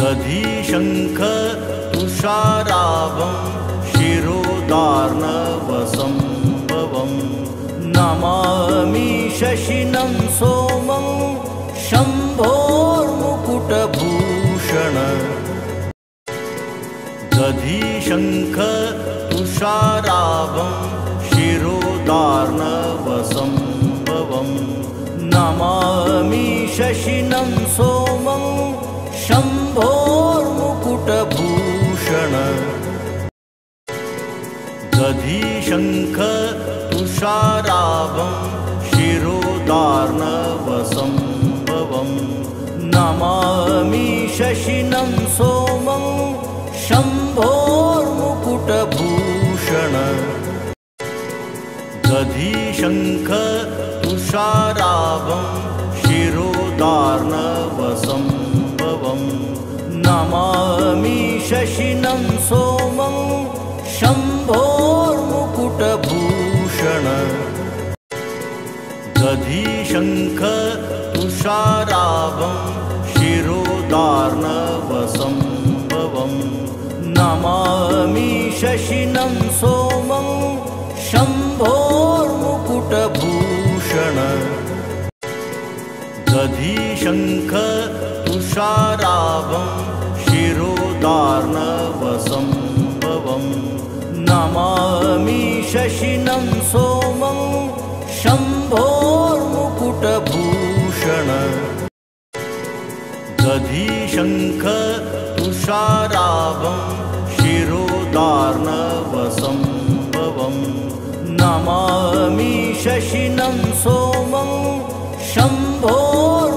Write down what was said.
दधिशङ्ख तुषाराभं शिरोदार्णवसंभवं नमामि शशिनं सोमं शम्भोर्मुकुटभूषण दधिशङ्ख तुषाराभं शिरोदार्णवसंभवं नमामि शशिनं सोमं शम्भोर्मुकुटभूषण दधिशङ्ख तुषाराभं शिरोदार्णवसंभवं नमामि शशिनं सोमं शम्भोर्मुकुटभूषण दधिशङ्ख तुषाराभं शिरोदार्णवसंभवं नमामि शशिनं सोमं शम्भोर्मुकुटभूषण दधिशङ्ख तुषाराभं शिरोदार्णवसंभवं नमामि शशिनं सोमं शम्भोर्मुकुटभूषण दधिशङ्ख तुषाराभं शिरोदार्णवसंभवं नमामि शशिनं सोमं शम्भोर्मुकुटभूषण दधिशङ्ख तुषाराभं शिरोदार्णवसंभवं नमामि शशिनं सोमं शम्भोर्मुकुटभूषण